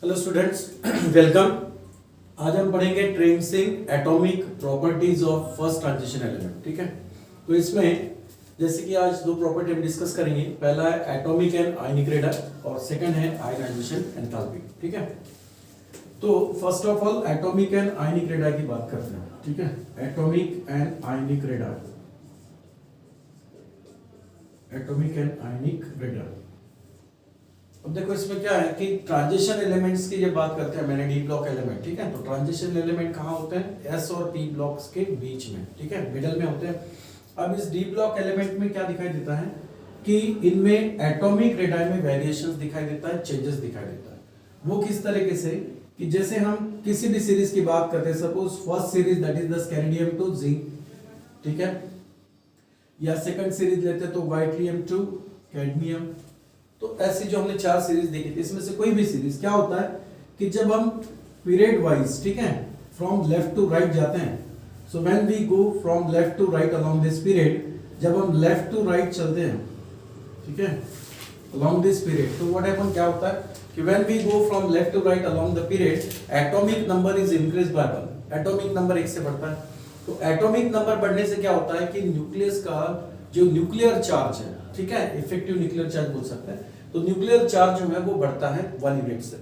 Hello students, welcome. आज हम पढ़ेंगे tracing atomic properties of first transition element. ठीक है, तो इसमें जैसे कि आज दो प्रॉपर्टी हम डिस्कस करेंगे। पहला है एटॉमिक एंड आयनिक रेडर और सेकंड है आयनाइजेशन एंथैल्पी। ठीक है, तो first of all atomic and ionic raider की बात करते हैं। ठीक है, atomic and ionic raider, atomic and ionic raider. अब देखो इसमें क्या है कि ट्रांजिशन एलिमेंट्स की जब बात करते हैं, मैंने डी ब्लॉक एलिमेंट, ठीक है, तो ट्रांजिशन एलिमेंट कहाँ होते हैं? एस और पी ब्लॉक्स के बीच में, ठीक है, मिडल में होते हैं। अब इस डी ब्लॉक एलिमेंट में क्या दिखाई देता है कि इनमें एटॉमिक रेडाई में वेरिएशंस दिखाई देता है, चेंजेस दिखाई देता है। वो किस तरीके से कि जैसे हम किसी भी सीरीज की बात करते हैं, suppose first series that is the scandium to zinc, ठीक है, या सेकंड सीरीज लेते हैं तो वाइट्रियम टू कैडमियम। तो ऐसी जो हमने चार सीरीज देखी थी, इसमें से कोई भी सीरीज क्या होता है कि जब हम पीरियड वाइज, ठीक है, फ्रॉम लेफ्ट टू राइट जाते हैं, so when we go from left to right along this period, जब हम लेफ्ट टू राइट चलते हैं, ठीक है, अलोंग दिस पीरियड, तो व्हाट हैपन, क्या होता है कि when we go from left to right along the period, atomic number is increase by 1। Atomic number 1 से बढ़ता है। तो एटॉमिक नंबर बढ़ने से क्या होता है कि न्यूक्लियस का जो न्यूक्लियर चार्ज है, ठीक है, इफेक्टिव न्यूक्लियर चार्ज बोल सकते हैं, तो न्यूक्लियर चार्ज जो है वो बढ़ता है 1 यूनिट से।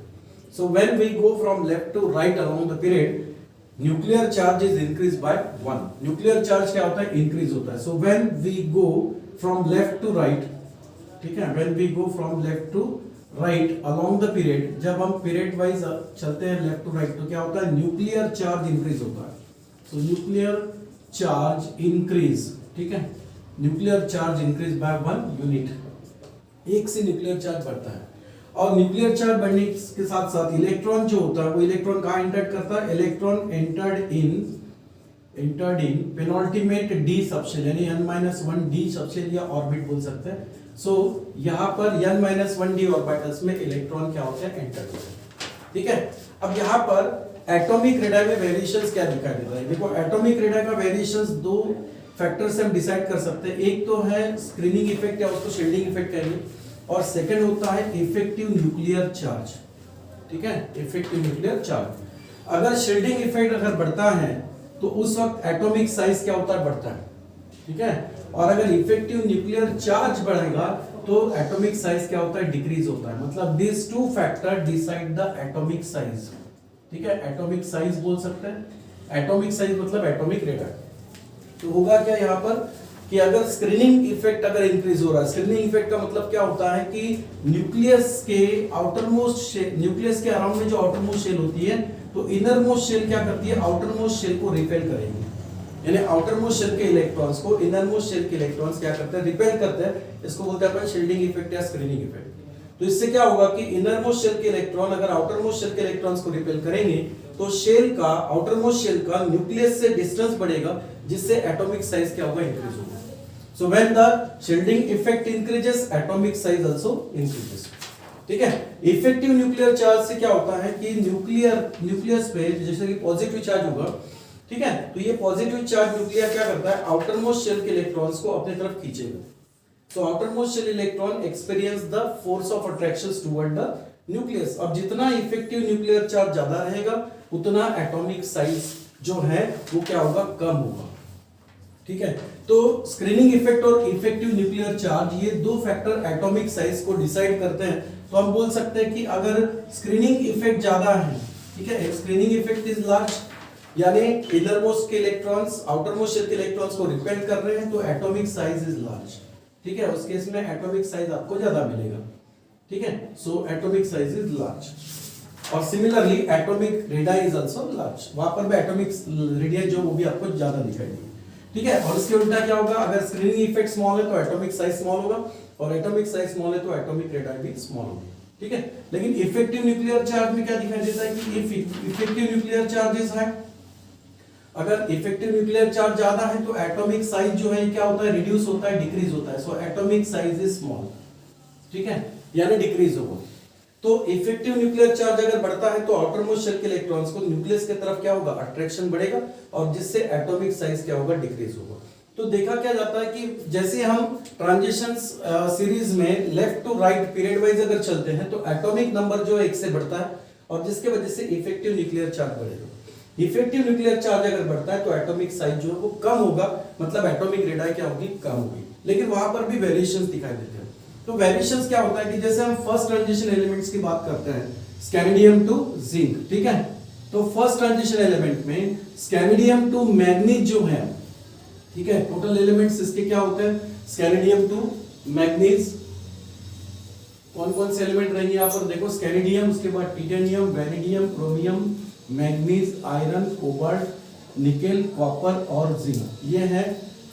So when we go from left to right along the period, nuclear charge is increase by 1। Nuclear charge क्या होता है? इंक्रीज होता है। So when we go from left to right, ठीक है, when we go from left to right along the period, जब हम period wise चलते हैं लेफ्ट टू राइट, तो क्या होता है? न्यूक्लियर चार्ज इंक्रीज होता है। सो न्यूक्लियर चार्ज इंक्रीज, ठीक है, nuclear charge increase by 1 unit. 1 से न्यूक्लियर चार्ज बढ़ता है। और न्यूक्लियर चार्ज बढ़ने के साथ साथ इलेक्ट्रॉन जो होता है वो इलेक्ट्रॉन कहाँ एंटर करता है? Electron entered in penultimate D subshell, यानी n-1 डी सबशेल या ऑर्बिट बोल सकते हैं। सो यहाँ पर n-1 डी ऑर्बिटल्स में इलेक्ट्रॉन क्या होते हैं? एंटर होते हैं। ठीक है, अब यहाँ पर एटॉमिक रेडाई में वेरिएशंस क्या दिखाई देता है? देखो एटॉमिक रेडाई का वेरिएशंस दो फैक्टर से हम डिसाइड कर सकते हैं। एक तो है स्क्रीनिंग इफेक्ट या उसको शील्डिंग इफेक्ट कहेंगे, और सेकंड होता है इफेक्टिव न्यूक्लियर चार्ज। ठीक है, इफेक्टिव न्यूक्लियर चार्ज। अगर शील्डिंग इफेक्ट अगर बढ़ता है तो उस वक्त एटॉमिक साइज क्या होता है? बढ़ता है। ठीक है, और अगर इफेक्टिव न्यूक्लियर चार्ज बढ़ेगा तो एटॉमिक साइज क्या होता है? डिक्रीज होता है। मतलब this two factor decide the atomic size. ठीक है, एटॉमिक साइज बोल सकते हैं। एटॉमिक साइज मतलब एटॉमिक रेडाई। तो होगा क्या यहाँ पर कि अगर स्क्रीनिंग इफेक्ट अगर इंक्रीज हो रहा है, स्क्रीनिंग इफेक्ट का मतलब क्या होता है कि न्यूक्लियस के आउटरमोस्ट न्यूक्लियस के अराउंड में जो आउटरमोस्ट शेल होती है, तो इनरमोस्ट शेल क्या करती है? आउटरमोस्ट शेल को रिपेल करेगी। यानी आउटरमोस्ट शेल के इलेक्ट्रॉन्स को इनरमोस्ट शेल के इलेक्ट्रॉन्स क्या करते हैं? रिपेल करते हैं। इसको बोलते हैं अपन शील्डिंग इफेक्ट या स्क्रीनिंग इफेक्ट। तो इससे क्या होगा कि इनरमोस्ट शेल के इलेक्ट्रॉन अगर आउटरमोस्ट शेल के इलेक्ट्रॉन्स को रिपेल करेंगे तो शेल का, आउटरमोस्ट शेल का न्यूक्लियस से डिस्टेंस बढ़ेगा, जिससे एटॉमिक साइज क्या होगा? इंक्रीज होगा। So when the shielding effect increases, atomic size also increases. ठीक है, इफेक्टिव न्यूक्लियर चार्ज से क्या होता है कि न्यूक्लियस पे जैसे कि पॉजिटिव चार्ज होगा, ठीक है, तो ये पॉजिटिव चार्ज न्यूक्लियर क्या करता है? आउटरमोस्ट शेल के इलेक्ट्रॉन्स को अपनी तरफ खींचेगा। So outermost shell electron experience the force of attraction toward the nucleus। अब जितना इफेक्टिव न्यूक्लियर चार्ज ज्यादा रहेगा उतना एटॉमिक साइज जो है वो क्या होगा? कम होगा। ठीक है, तो स्क्रीनिंग इफेक्ट और इफेक्टिव न्यूक्लियर चार्ज ये दो फैक्टर एटॉमिक साइज को डिसाइड करते हैं। तो हम बोल सकते हैं कि अगर स्क्रीनिंग इफेक्ट ज्यादा है, ठीक है, स्क्रीनिंग इफेक्ट इज लार्ज, यानी इनरमोस्ट के इलेक्ट्रॉन्स आउटरमोस्ट शेल के इलेक्ट्रॉन्स को रिपेल कर रहे हैं, तो एटॉमिक साइज इज लार्ज। ठीक है, उस केस में एटॉमिक साइज आपको ज्यादा मिलेगा। ठीक है, so atomic size is large. और similarly atomic radii is also large. वहां पर भी एटॉमिक रेडियस जो वो भी आपको ज्यादा दिखाई देगी। ठीक है, और इसके उल्टा क्या होगा? अगर स्क्रीनिंग इफेक्ट स्मॉल है तो एटॉमिक साइज स्मॉल होगा, और एटॉमिक साइज स्मॉल है तो एटॉमिक रेडाई भी स्मॉल होगी। ठीक है, लेकिन इफेक्टिव न्यूक्लियर चार्ज में क्या दिखाई देता है कि effective nuclear charge is high. अगर इफेक्टिव न्यूक्लियर चार्ज ज्यादा है तो एटॉमिक साइज जो है क्या होता है? रिड्यूस होता है, डिक्रीज होता है। So atomic size is small. ठीक है, यानी डिक्रीज होगा। तो इफेक्टिव न्यूक्लियर चार्ज अगर बढ़ता है तो आउटरमोस्ट शेल के इलेक्ट्रॉन्स को न्यूक्लियस की तरफ क्या होगा? अट्रैक्शन बढ़ेगा, और जिससे एटॉमिक साइज क्या होगा? डिक्रीज होगा। तो देखा क्या जाता है कि जैसे हम ट्रांजिशन सीरीज में left to right period wise अगर चलते हैं तो एटॉमिक नंबर जो है 1 से बढ़ता है, और जिसके वजह से इफेक्टिव न्यूक्लियर चार्ज बढ़ेगा। इफेक्टिव न्यूक्लियर चार्ज अगर बढ़ता है तो एटॉमिक साइज जो है वो कम होगा, मतलब एटॉमिक रेडियस क्या होगी, कम होगी। लेकिन वहां पर भी वेरिएशंस दिखाई देते हैं। तो वेरिएशंस क्या होता है कि जैसे हम फर्स्ट ट्रांजिशन एलिमेंट्स की बात करते हैं, स्कैंडियम टू जिंक, ठीक है। तो फर्स्ट ट्रांजिशन एलिमेंट में स्कैंडियम टू मैग्नीज जो है, ठीक है, टोटल एलिमेंट्स इसके क्या होते हैं, स्कैंडियम टू मैग्नीज। कौन कौन से एलिमेंट रहेंगे यहाँ पर देखो, स्कैंडियम, उसके बाद titanium, vanadium, chromium, manganese, iron, cobalt, nickel, copper और जिंक। ये है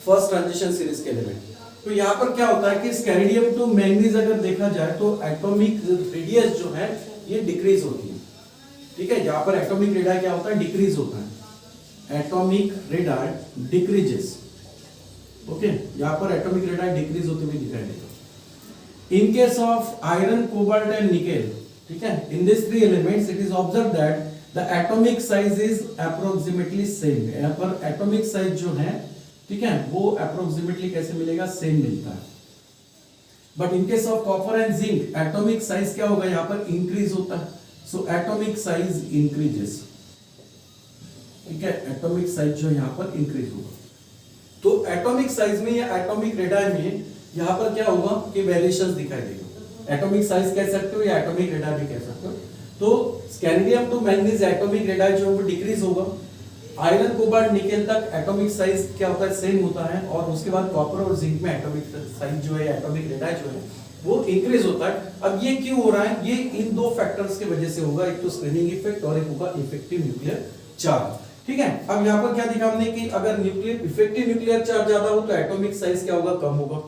फर्स्ट ट्रांजिशन सीरीज के एलिमेंट। तो यहाँ पर क्या होता है कि स्कैंडियम टू मैग्नीज अगर देखा जाए तो एटॉमिक रेडियस जो है ये डिक्रीज होती है, ठीक है। यहाँ पर एटॉमिक रेडियस क्या होता है, डिक्रीज होता है, एटॉमिक रेडियस डिक्रीजेस, ओके। यहाँ पर एटॉमिक रेडियस डिक्रीज होते हुए दिखाई देगा। In case of iron, cobalt and nickel, ठीक है, in this three elements it is observe that the atomic size is approximately same. यहाँ पर एटॉमिक साइज जो है, ठीक है, वो अप्रोक्सीमेटली कैसे मिलेगा, सेम मिलता है। But in case of copper and zinc atomic size क्या होगा, यहाँ पर इंक्रीज होता है। सो एटॉमिक साइज इंक्रीजेस, ठीक है, एटॉमिक साइज जो यहाँ पर इंक्रीज होगा। तो एटॉमिक साइज में या एटॉमिक रेडियस में यहाँ पर क्या होगा कि वेरिएशंस दिखाई देगा। एटॉमिक साइज कह सकते हो या एटॉमिक रेडियस भी कह सकते हो। तो scandium to manganese atomic radius जो है वो डिक्रीज होगा। आयरन, कोबाल्ट, निकेल तक एटॉमिक साइज क्या होता है, सेम होता है। और उसके बाद कॉपर और जिंक में एटॉमिक साइज जो है, एटॉमिक रेडियस जो है वो इंक्रीज होता है। अब ये क्यों हो रहा है, ये इन दो फैक्टर्स की वजह से होगा, एक तो स्क्रीनिंग इफेक्ट और एक होगा इफेक्टिव न्यूक्लियर चार्ज, ठीक है। अब यहाँ पर क्या दिखा हमने कि अगर न्यूक्लियर इफेक्टिव न्यूक्लियर चार्ज ज्यादा हो तो एटॉमिक साइज क्या होगा, कम होगा।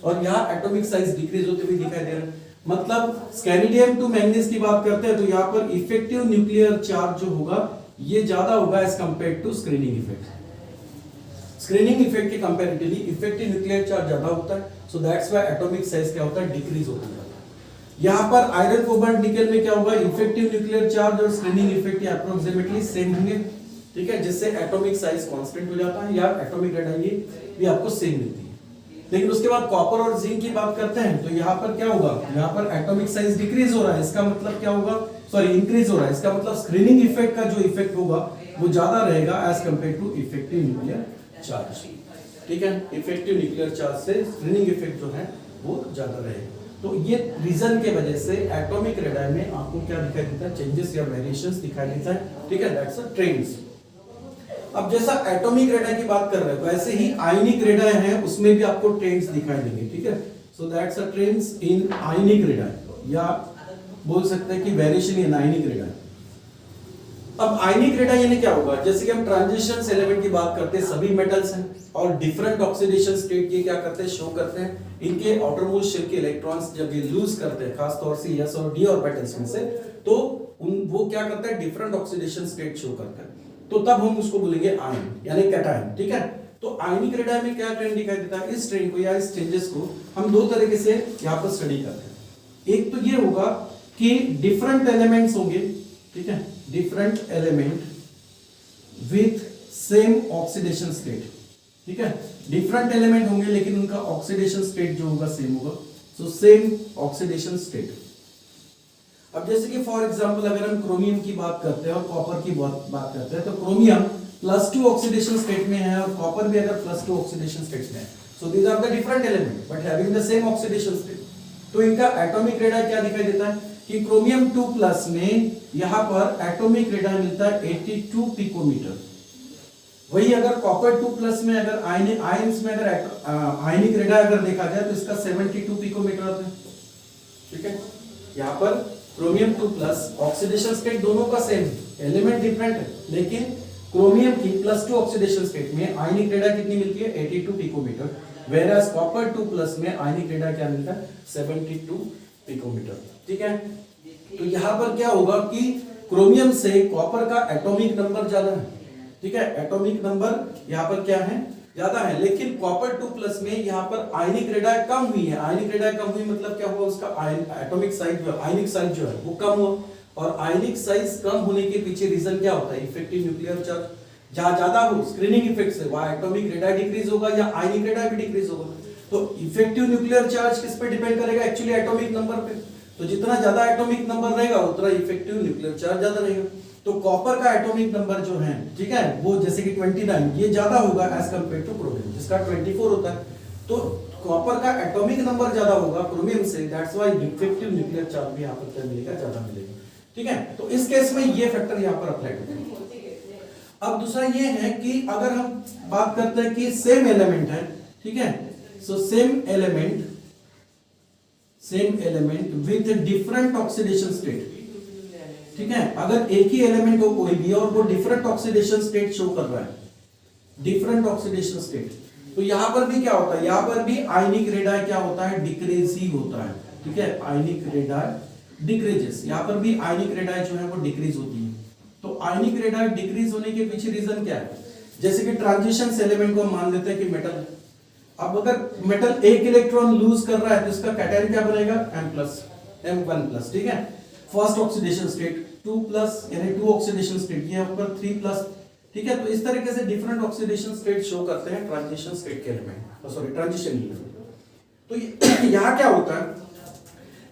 और यहाँ एटॉमिक साइज डिक्रीज होते हुए दिखाई दे रहा है। मतलब स्कैंडियम टू मैग्नीज की बात करते हैं तो यहाँ पर इफेक्टिव न्यूक्लियर चार्ज जो होगा ये ज्यादा होगा as compare to screening effect. Screening effect के कंपैरेटिवली इफेक्टिव न्यूक्लियर चार्ज ज्यादा होता है। So that's why atomic size क्या होता है, डिक्रीज होता है। यहाँ पर आयरन, कोबाल्ट, निकेल में क्या होगा, इफेक्टिव न्यूक्लियर चार्ज और स्क्रीनिंग इफेक्ट अप्रोक्सीमेटली सेम होंगे, ठीक है, जिससे एटॉमिक साइज कांस्टेंट हो जाता है या एटॉमिक रेडियस भी आपको सेम मिलती है। लेकिन उसके बाद कॉपर और जिंक की बात करते हैं तो यहाँ पर क्या होगा, यहाँ पर एटॉमिक साइज डिक्रीज हो रहा है, इसका मतलब क्या होगा, सॉरी इंक्रीज हो रहा है, इसका मतलब स्क्रीनिंग इफेक्ट का जो इफेक्ट होगा वो ज्यादा रहेगा as compare to effective nuclear charge, ठीक है। इफेक्टिव न्यूक्लियर चार्ज से स्क्रीनिंग इफेक्ट जो है वो ज्यादा रहेगा। तो ये रीजन के वजह से एटॉमिक रेडियस में आपको क्या दिखाई देता है, चेंजेस या वेरिएशंस दिखाई देता है, ठीक है, दैट्स अ ट्रेंड्स। अब जैसा एटॉमिक रेडियस की बात कर रहे हैं तो ऐसे ही आयनिक रेडियस है, उसमें भी आपको ट्रेंड्स दिखाई देंगे, ठीक है। So that's a trends in ionic radius, या बोल सकते हैं कि वेरिएशन इन आयनिक रेडियस। अब आयनिक रेडियस यानी क्या होगा, जैसे कि हम ट्रांजिशन एलिमेंट की बात करते हैं, सभी मेटल्स हैं और डिफरेंट ऑक्सीडेशन स्टेट के क्या करते हैं, शो करते हैं। इनके आउटरमोस्ट शेल के इलेक्ट्रॉन्स जब ये लूज करते हैं, खास तौर से s और d ऑर्बिटल्स में से, तो वो क्या करता है, डिफरेंट ऑक्सीडेशन स्टेट शो करता है। तो तब हम उसको बोलेंगे आयन यानी कैटायन, ठीक है। तो आयनिक रेडियस में क्या ट्रेंड दिखाई देता है, इस ट्रेंड को या इस चेंजेस को हम दो तरीके से यहाँ पर स्टडी करते हैं। एक तो ये होगा कि डिफरेंट एलिमेंट्स होंगे, ठीक है, different element with same oxidation state, ठीक है। डिफरेंट एलिमेंट होंगे लेकिन उनका ऑक्सीडेशन स्टेट जो होगा सेम होगा, सो सेम ऑक्सीडेशन स्टेट। अब जैसे कि फॉर एग्जांपल अगर हम क्रोमियम की बात करते हैं और कॉपर की बात करते हैं तो क्रोमियम +2 ऑक्सीडेशन स्टेट में है और कॉपर भी अगर +2 ऑक्सीडेशन स्टेट में है। So these are the different element but having the same oxidation state. तो इनका एटॉमिक रेडियस क्या दिखाई देता है कि क्रोमियम 2+ में यहां पर एटॉमिक रेडियस मिलता है 82 पिकोमीटर। वही अगर कॉपर 2+ में अगर आयंस में अगर आयनिक रेडियस अगर देखा जाए तो इसका 72 पिकोमीटर आता है, ठीक है। यहां पर क्रोमियम 2+ ऑक्सीडेशन स्टेट दोनों का सेम, एलिमेंट डिफरेंट है, लेकिन क्रोमियम की +2 ऑक्सीडेशन स्टेट में आयनिक रेडियस कितनी मिलती है, 82 पिकोमीटर, वेयरएज कॉपर 2+ में आयनिक रेडियस क्या मिलता है, 72 पिकोमीटर, ठीक है। तो यहां पर क्या होगा कि क्रोमियम से कॉपर का एटॉमिक नंबर ज्यादा है, ठीक है, एटॉमिक नंबर यहां पर क्या है, ज्यादा है, लेकिन कॉपर 2+ में यहां पर आयनिक रेडियस कम हुई है। आयनिक रेडियस कम हुई मतलब क्या हुआ, उसका एटॉमिक साइज जो आयनिक साइज जो है वो कम हुआ। और आयनिक साइज कम होने के पीछे रीजन क्या होता है, इफेक्टिव न्यूक्लियर चार्ज जहां ज्यादा हो स्क्रीनिंग इफेक्ट से वहां एटॉमिक रेडियस डिक्रीज होगा या आयनिक रेडियस भी डिक्रीज होगा। तो इफेक्टिव न्यूक्लियर चार्ज किस पे डिपेंड करेगा, एक्चुअली एटॉमिक नंबर पे। तो जितना ज्यादा एटॉमिक नंबर रहेगा उतना इफेक्टिव न्यूक्लियर चार्ज ज्यादा रहेगा। तो कॉपर का एटॉमिक नंबर जो है, ठीक है, वो जैसे कि 29 ये ज्यादा होगा एज कंपेयर टू क्रोमियम जिसका 24 होता है। तो कॉपर का एटॉमिक नंबर ज्यादा होगा क्रोमियम से, that's why effective nuclear charge भी यहाँ पर क्या मिलेगा, ज्यादा मिलेगा। ठीक है, तो इस केस में ये फैक्टर यहाँ पर अप्लाई होता है। अब दूसरा ये है कि अगर हम बात करते हैं कि सेम एलिमेंट है, ठीक है, so same element with different oxidation state, ठीक है, अगर एक ही एलिमेंट हो कोई भी और वो डिफरेंट ऑक्सीडेशन स्टेट शो कर रहा है, डिफरेंट ऑक्सीडेशन स्टेट, तो यहां पर भी क्या होता है, यहां पर भी आयनिक रेडाई क्या होता है, डिक्रीज ही होता है। ठीक है, आयनिक रेडाई डिक्रीजेस, यहां पर भी आयनिक रेडाई जो है वो डिक्रीज होती है। तो आयनिक रेडाई डिक्रीज होने के पीछे रीजन क्या है, जैसे कि ट्रांजिशन एलिमेंट को हम मान लेते हैं कि मेटल, अब अगर मेटल एक इलेक्ट्रॉन लूज कर रहा है तो इसका कैटायन क्या बनेगा, M1+, ठीक है, फर्स्ट ऑक्सीडेशन स्टेट 2+ यानी 2 ऑक्सीडेशन स्टेट, ये ऊपर 3+, ठीक है। तो इस तरीके से डिफरेंट ऑक्सीडेशन स्टेट शो करते हैं ट्रांजिशन स्टेट के एलिमेंट, सॉरी ट्रांजिशन एलिमेंट। तो यहां क्या होता है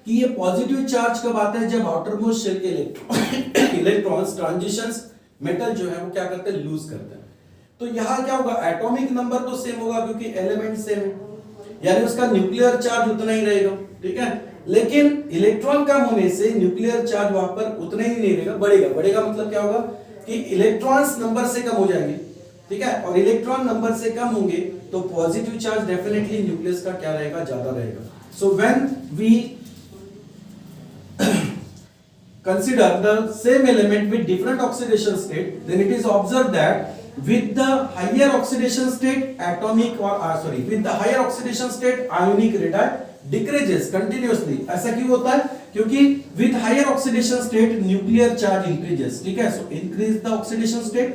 कि ये पॉजिटिव चार्ज कब आता है, जब आउटर मोस्ट शेल के इलेक्ट्रॉन्स ट्रांजिशंस मेटल जो है वो क्या करते हैं, लूज करते हैं। तो यहां क्या होगा, एटॉमिक नंबर तो सेम होगा क्योंकि एलिमेंट सेम है, यानी उसका न्यूक्लियर चार्ज उतना ही रहेगा, ठीक है, लेकिन इलेक्ट्रॉन कम होने से न्यूक्लियर चार्ज वहां पर उतना ही नहीं रहेगा, बढ़ेगा मतलब क्या होगा कि इलेक्ट्रॉन्स नंबर से कम हो जाएंगे, ठीक है, और इलेक्ट्रॉन नंबर से कम होंगे तो पॉजिटिव चार्ज डेफिनेटली न्यूक्लियस का क्या रहेगा, ज्यादा रहेगा। So when we consider the same element with different oxidation state, then it is observed that with the higher oxidation state with the higher oxidation state ionic radii decreases continuously। ऐसा क्यों होता है, क्योंकि with higher oxidation state nuclear charge increases, ठीक है। So increase the oxidation state,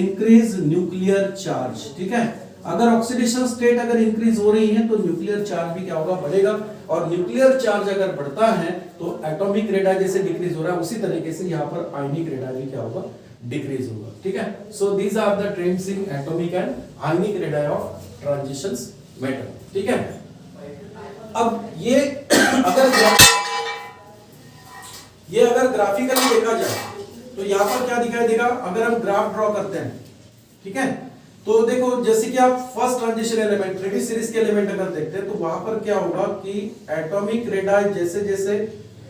increase nuclear charge, ठीक है। अगर ऑक्सीडेशन स्टेट अगर इंक्रीज हो रही है तो न्यूक्लियर चार्ज भी क्या होगा, बढ़ेगा, और न्यूक्लियर चार्ज अगर बढ़ता है तो एटॉमिक रेडाई जैसे डिक्रीज हो रहा है उसी तरीके से यहाँ पर आयनिक रेडाई भी क्या होगा, डिक्रीज होगा, ठीक है। So these are the trends in atomic and ionic radii of transitions metal, ठीक है। अब ये अगर ग्राफिकली देखा जाए तो यहाँ पर क्या दिखाई देगा, अगर हम ग्राफ ड्रॉ करते हैं, ठीक है, तो देखो जैसे कि आप first transition element 3D series के एलिमेंट अगर देखते हैं तो वहां पर क्या होगा कि एटॉमिक रेडाई जैसे जैसे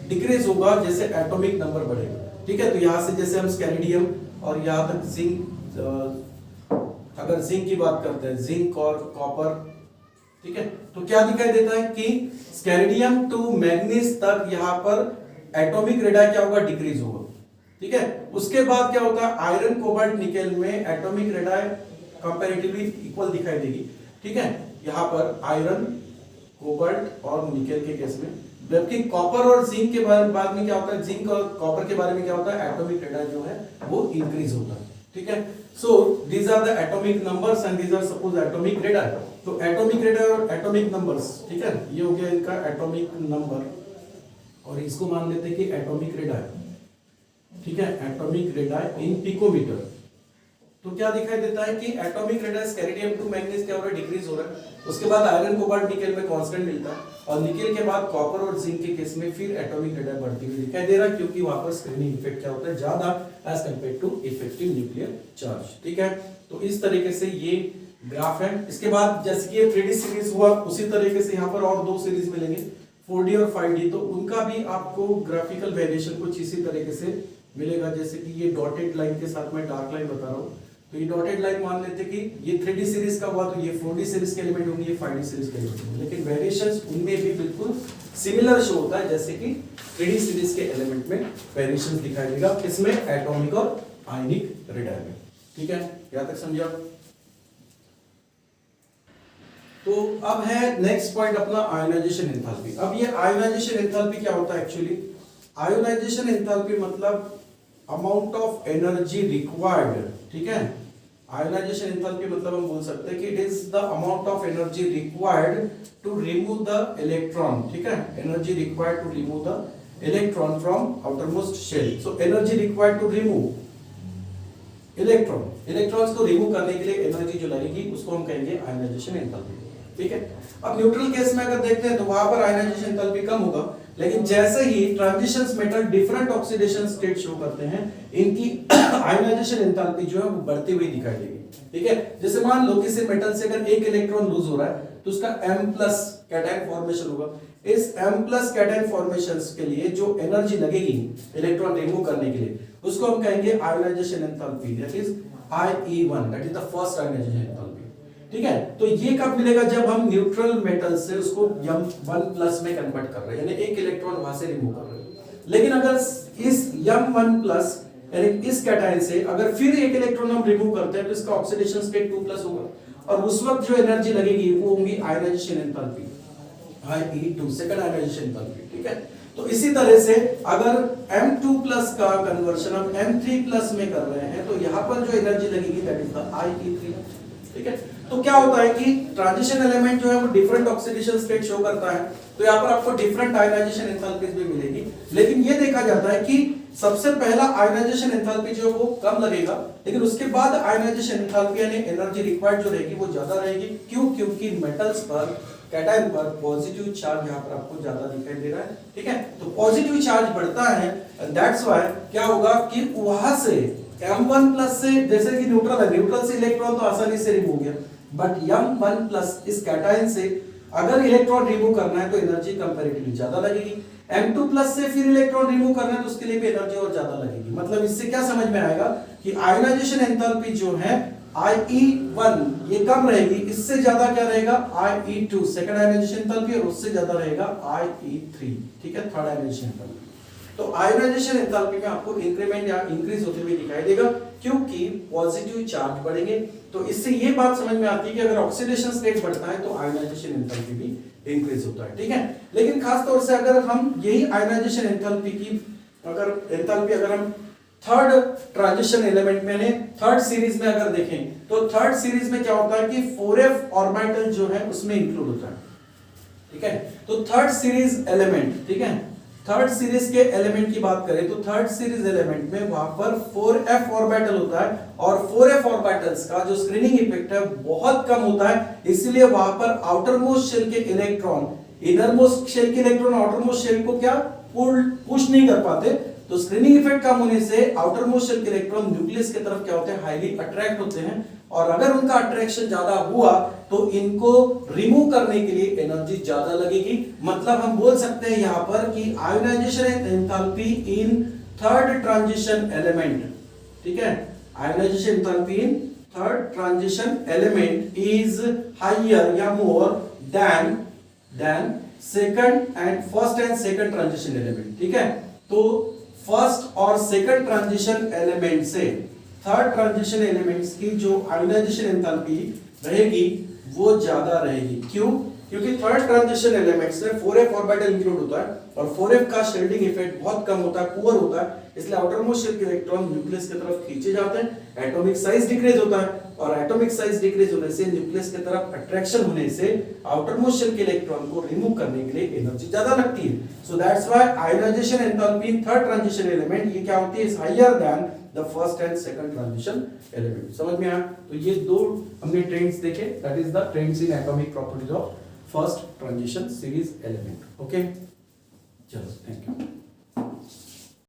डिक्रीज होगा जैसे एटॉमिक नंबर बढ़ेगा, ठीक है। तो यहां से जैसे हम स्कैरिडियम और यहां तक जिंक, अगर जिंक की बात करते हैं, जिंक और कॉपर, ठीक है, तो क्या दिखाई देता है कि स्कैरिडियम टू मैग्नीज तक यहां पर एटॉमिक रेडाई क्या होगा, डिक्रीज होगा, ठीक है। उसके बाद क्या होता है, आयरन कोबाल्ट निकेल में एटॉमिक रेडाई कंपैरेटिवली इक्वल दिखाई देगी, ठीक है, यहाँ पर आयरन, कोबाल्ट और निकेल के केस में, जबकि कॉपर और जिंक के बाद में क्या होता है, जिंक और कॉपर के बारे में क्या होता है, एटॉमिक रेडाई जो है वो इंक्रीज होता है, ठीक है। So these are the atomic numbers and these are suppose atomic radii. तो एटॉमिक रेडाई और एटॉमिक नंबर्स, ठीक है, ये हो गया इनका एटॉमिक नंबर, और इसको मान लेते हैं कि एटॉमिक रेडाई, ठीक है, एटॉमिक रेडाई इन पिकोमीटर। तो क्या दिखाई देता है कि एटॉमिक रेडाई स्कैरिडियम टू मैग्नीज क्या हो रहा है, डिक्रीज हो रहा है। उसके बाद आयरन कोबाल्ट निकेल में कांस्टेंट मिलता है, और निकेल के बाद कॉपर और जिंक के केस में फिर एटॉमिक रेडाई बढ़ती हुई दिखाई दे रहा है, क्योंकि वहां पर स्क्रीनिंग इफेक्ट क्या होता है, ज्यादा as compare to effective nuclear charge, ठीक है। तो इस तरीके से ये ग्राफ है। इसके बाद जैसे कि 3D सीरीज हुआ उसी तरीके से यहाँ पर और 2 सीरीज मिलेंगे, 4D और 5D, तो उनका भी आपको ग्राफिकल वेरिएशन कुछ इसी तरीके से मिलेगा। जैसे कि ये डॉटेड लाइन के साथ में डार्क लाइन बता रहा हूँ, तो ये डॉटेड लाइन मान लेते कि ये 3D सीरीज का हुआ तो ये 4D सीरीज के एलिमेंट होंगे, ये 5D सीरीज के एलिमेंट होंगे, लेकिन वेरिएशंस उनमें भी बिल्कुल सिमिलर शो होता है जैसे कि 3D सीरीज के एलिमेंट में वेरिएशंस दिखाई देगा, इसमें एटॉमिक और आयनिक रेडाई में, ठीक है, यहां तक समझा। तो अब है नेक्स्ट पॉइंट अपना आयोनाइजेशन एंथैल्पी। अब ये आयोनाइजेशन एंथैल्पी क्या होता है एक्चुअली, आयोनाइजेशन एंथैल्पी मतलब अमाउंट ऑफ एनर्जी रिक्वायर्ड, ठीक है। आयोनाइजेशन एंथैल्पी मतलब हम बोल सकते हैं कि it is the amount of energy required to remove the electron, ठीक है, energy required to remove the electron from outermost shell. So energy required to remove electrons को रिमूव करने के लिए एनर्जी जो लगेगी उसको हम कहेंगे आयोनाइजेशन एंथैल्पी। ठीक है। अब न्यूट्रल केस में अगर देखते हैं तो वहां पर आयनाइजेशन एंथैल्पी कम होगा, लेकिन जैसे ही transitions metal different oxidation state show करते हैं, इनकी आयनाइजेशन एंथैल्पी जो है वो बढ़ती हुई दिखाई देगी। ठीक है, जैसे मान लो किसी मेटल से अगर एक इलेक्ट्रॉन लूज हो रहा है तो उसका M+ कैटायन फॉर्मेशन होगा। इस M+ कैटायन फॉर्मेशंस के लिए जो एनर्जी लगेगी इलेक्ट्रॉन रिमूव करने के लिए, उसको हम कहेंगे ionization enthalpy, that is IE1, that is the first ionization enthalpy. ठीक है, तो ये कब मिलेगा? जब हम न्यूट्रल मेटल से उसको M1+ में कन्वर्ट कर रहे हैं, यानी एक इलेक्ट्रॉन वहां से रिमूव कर रहे हैं। लेकिन अगर इस M1+ यानी इस कैटायन से अगर फिर एक इलेक्ट्रॉन हम रिमूव करते हैं तो इसका ऑक्सीडेशन स्टेट 2+ होगा, और उस वक्त जो एनर्जी लगेगी वो होगी ionization enthalpy IE2, second ionization enthalpy. ठीक है, तो इसी तरह से अगर M2+ का कन्वर्शन हम M3+ में कर रहे हैं तो यहां पर जो एनर्जी लगेगी दैट इज द IE3। ठीक है, तो क्या होता है कि ट्रांजिशन एलिमेंट जो है वो डिफरेंट ऑक्सीडेशन स्टेट शो करता है, तो यहाँ पर आपको डिफरेंट आयनाइजेशन एंथैल्पीज भी मिलेगी। लेकिन ये देखा जाता है कि सबसे पहला आयनाइजेशन एंथैल्पी जो है वो कम लगेगा, लेकिन उसके बाद आयनाइजेशन एंथैल्पी यानी एनर्जी रिक्वायर्ड जो रहेगी वो ज्यादा रहेगी। क्यों? क्योंकि मेटल्स पर, कैटायन पर पॉजिटिव चार्ज यहाँ पर आपको ज्यादा दिखाई दे रहा है। ठीक है, तो पॉजिटिव चार्ज बढ़ता है, दैट्स व्हाई क्या होगा कि वहां से M1+ से, जैसे कि न्यूट्रल है, न्यूट्रल से इलेक्ट्रॉन तो आसानी से रिमूव हो गया, बट M1+ इस कैटायन से अगर इलेक्ट्रॉन रिमूव करना है तो एनर्जी कंपैरेटिवली ज्यादा लगेगी। M2+ से फिर इलेक्ट्रॉन रिमूव करना है तो उसके लिए भी एनर्जी और ज्यादा लगेगी। मतलब इससे क्या समझ में आएगा कि आयनाइजेशन एंथैल्पी जो है IE1 ये कम रहेगी, इससे ज्यादा क्या रहेगा IE2 सेकंड आयनाइजेशन एंथैल्पी, और उससे ज्यादा रहेगा IE3। ठीक है, थर्ड आयनाइजेशन एंथैल्पी। तो आयनाइजेशन एंथैल्पी में आपको इंक्रीमेंट या इंक्रीज होते हुए दिखाई देगा, क्योंकि पॉजिटिव चार्ज बढ़ेंगे। तो इससे ये बात समझ में आती है कि अगर ऑक्सीडेशन स्टेट बढ़ता है तो आयनाइजेशन एंथैल्पी भी इंक्रीज होता है। ठीक है, लेकिन खास तौर से अगर हम यही आयनाइजेशन एंथैल्पी की अगर हम थर्ड ट्रांजिशन एलिमेंट में थर्ड सीरीज में अगर देखें तो थर्ड सीरीज में क्या होता है कि 4f ऑर्बिटल जो है उसमें इंक्लूड होता है। ठीक है, तो थर्ड सीरीज एलिमेंट, ठीक है, थर्ड सीरीज के एलिमेंट की बात करें तो थर्ड सीरीज एलिमेंट में वहां पर 4f ऑर्बिटल होता है, और 4f ऑर्बिटल्स का जो स्क्रीनिंग इफेक्ट है बहुत कम होता है, इसलिए वहां पर आउटर मोस्ट शेल के इलेक्ट्रॉन इनर मोस्ट शेल के इलेक्ट्रॉन आउटर मोस्ट शेल को क्या पुश नहीं कर पाते। तो स्क्रीनिंग इफेक्ट कम होने से आउटर मोस्ट शेल के इलेक्ट्रॉन न्यूक्लियस की तरफ क्या होते हैं, हाईली अट्रैक्ट होते हैं, और अगर उनका अट्रैक्शन ज्यादा हुआ तो इनको रिमूव करने के लिए एनर्जी ज्यादा लगेगी। मतलब हम बोल सकते हैं यहां पर कि ionization enthalpy in third transition element, ठीक है, ionization enthalpy in third transition element is higher या more than second and first and second transition element. ठीक है, तो फर्स्ट और सेकंड ट्रांजिशन एलिमेंट से थर्ड ट्रांजिशन एलिमेंट्स की जो आयोनाइजेशन एंथैल्पी रहेगी वो ज्यादा रहेगी। क्यों? क्योंकि थर्ड ट्रांजिशन एलिमेंट्स में 4f ऑर्बिटल इंक्लूड होता है, और 4f का शील्डिंग इफेक्ट बहुत कम होता है, पुअर होता है, इसलिए आउटर मोस्ट शेल के इलेक्ट्रॉन न्यूक्लियस की तरफ खींचे जाते हैं, एटॉमिक साइज डिक्रीज होता है, और एटॉमिक साइज डिक्रीज होने से न्यूक्लियस की तरफ अट्रैक्शन होने से आउटर मोस्ट शेल के इलेक्ट्रॉन को रिमूव करने के लिए एनर्जी ज्यादा लगती है। So that's why ionization enthalpy in third transition element ये क्या होती है, is higher than the first and second transition element. समझ में आया? तो ये दो हमने ट्रेंड्स देखे, that is the trends in atomic properties of first transition series element. Okay, चलो, थैंक यू।